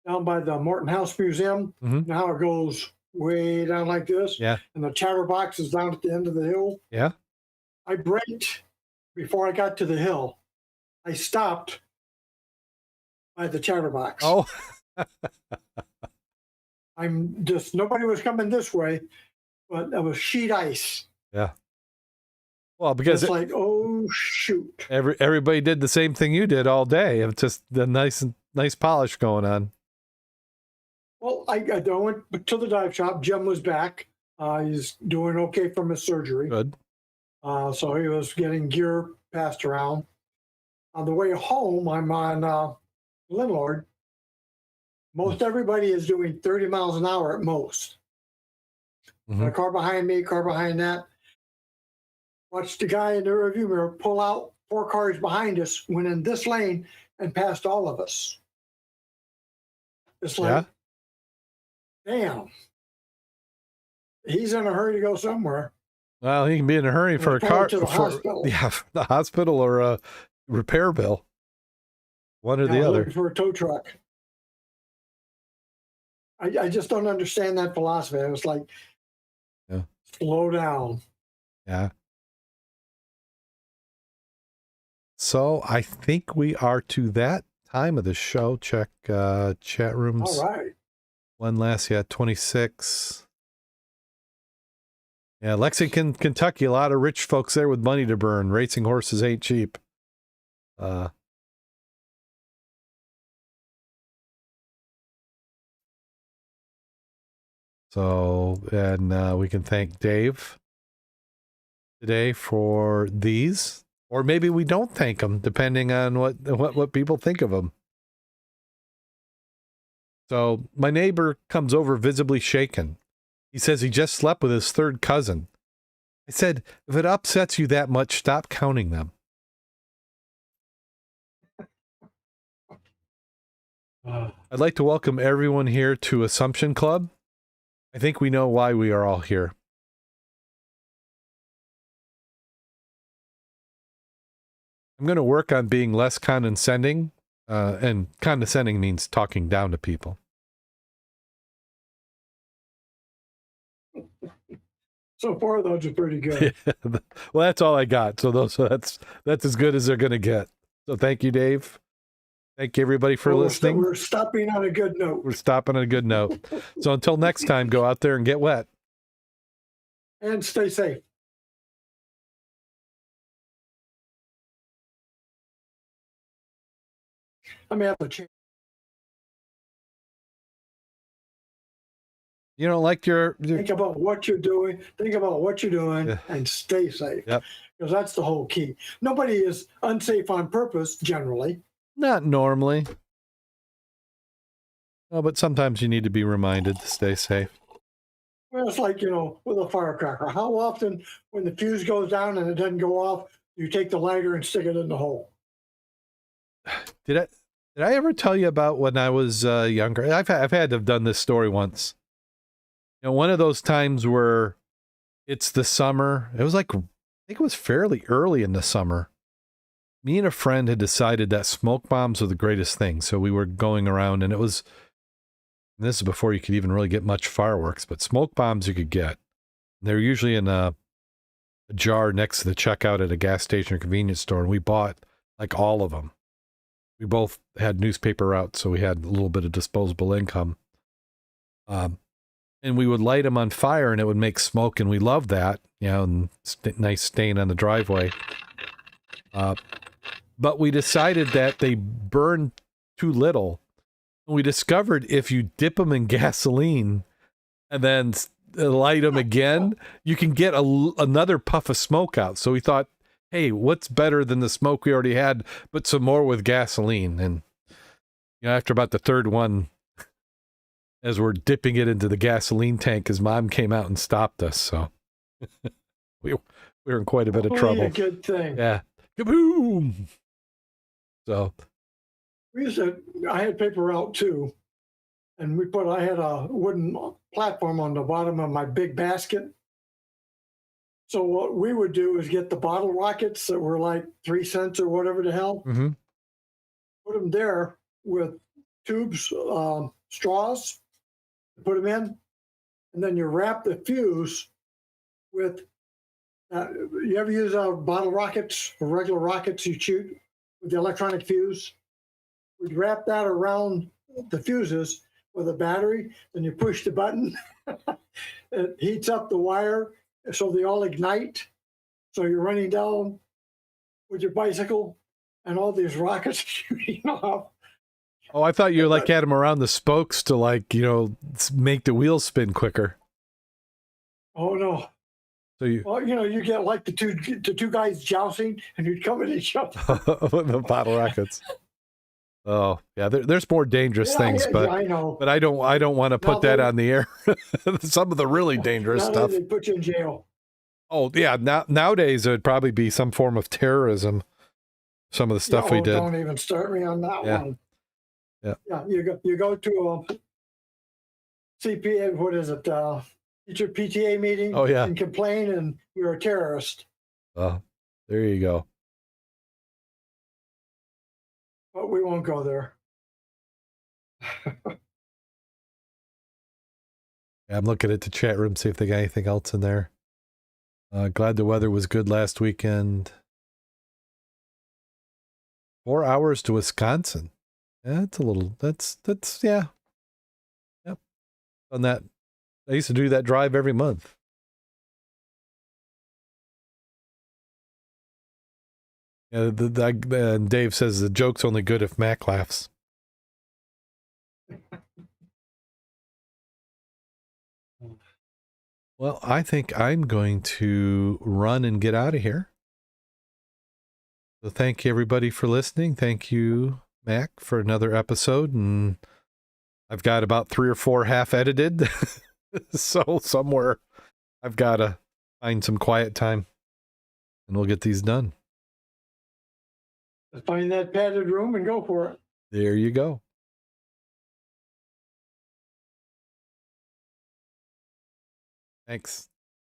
down by the Morton House Museum. Mm-hmm. Now it goes way down like this. Yeah. And the chatterbox is down at the end of the hill. Yeah. I braked before I got to the hill. I stopped by the chatterbox. Oh, I'm just, nobody was coming this way, but there was sheet ice. yeah. Well, because It's like, oh shoot. everybody did the same thing you did all day. It's just the nice polish going on. Well, I went to the dive shop. Jim was back. He's doing okay from his surgery. Good. So he was getting gear passed around. On the way home, I'm on Linlord. Most everybody is doing 30 miles an hour at most. Mhm. A car behind me, car behind that. Watched the guy in the rearview mirror pull out 4 cars behind us, went in this lane, and passed all of us. It's like, damn. He's in a hurry to go somewhere. Well, he can be in a hurry for a car, to the hospital. Yeah, the hospital or a repair bill. One or the other. Looking for a tow truck. I just don't understand that philosophy. I was like, slow down. Yeah. So I think we are to that time of the show. Check chat rooms. All right. One last, 26. Yeah, Lexington, Kentucky, a lot of rich folks there with money to burn. Racing horses ain't cheap. So, and we can thank Dave today for these, or maybe we don't thank him, depending on what people think of him. So, my neighbor comes over visibly shaken. He says he just slept with his third cousin. I said, if it upsets you that much, stop counting them. I'd like to welcome everyone here to Assumption Club. I think we know why we are all here. I'm going to work on being less condescending, and condescending means talking down to people. So far, those are pretty good. Well, that's all I got. So that's as good as they're going to get. So thank you, Dave. Thank you, everybody, for listening. We're stopping on a good note. We're stopping on a good note. So until next time, go out there and get wet. And stay safe. I may have to change. You don't like your Think about what you're doing. Think about what you're doing and stay safe. Yep. Because that's the whole key. Nobody is unsafe on purpose, generally. Not normally. Oh, but sometimes you need to be reminded to stay safe. Well, it's like, with a firecracker. How often, when the fuse goes down and it doesn't go off, you take the lighter and stick it in the hole? Did I ever tell you about when I was younger? I've had to have done this story once. One of those times where it's the summer. It was like, I think it was fairly early in the summer. Me and a friend had decided that smoke bombs were the greatest thing. So we were going around, and this is before you could even really get much fireworks, but smoke bombs you could get. They're usually in a jar next to the checkout at a gas station or convenience store, and we bought like all of them. We both had newspaper routes, so we had a little bit of disposable income. And we would light them on fire, and it would make smoke, and we loved that, and nice stain on the driveway. But we decided that they burned too little. We discovered if you dip them in gasoline and then light them again, you can get another puff of smoke out. So we thought, hey, what's better than the smoke we already had, but some more with gasoline? And after about the third one, as we're dipping it into the gasoline tank, his mom came out and stopped us. So we were in quite a bit of trouble. A good thing. Yeah. Kaboom! So I had paper route too, and I had a wooden platform on the bottom of my big basket. So what we would do is get the bottle rockets that were like 3 cents or whatever the hell, put them there with tubes, straws, put them in, and then you wrap the fuse with You ever use bottle rockets or regular rockets you shoot with the electronic fuse? We'd wrap that around the fuses with a battery, and you push the button. It heats up the wire so they all ignite. So you're running down with your bicycle and all these rockets shooting off. Oh, I thought you like had them around the spokes to make the wheels spin quicker. Oh no. So you get like the two guys jousting, and you'd come at each other. the bottle rockets. Oh yeah, there's more dangerous things, but I know. But I don't want to put that on the air. Some of the really dangerous stuff. They put you in jail. Oh yeah, nowadays it would probably be some form of terrorism. Some of the stuff we did. Don't even start me on that one. Yeah. Yeah. You go to a CPA. What is it? Teacher PTA meeting. Oh yeah. And complain, and you're a terrorist. Oh, there you go. But we won't go there. I'm looking at the chat room, see if they got anything else in there. Glad the weather was good last weekend. 4 hours to Wisconsin. Yeah, that's yeah. Yep. On that, I used to do that drive every month. Yeah, Dave says the joke's only good if Mack laughs. Well, I think I'm going to run and get out of here. So thank you, everybody, for listening. Thank you, Mack, for another episode. And I've got about 3 or 4 half edited. So somewhere I've got to find some quiet time and we'll get these done. Find that padded room and go for it. There you go. Thanks.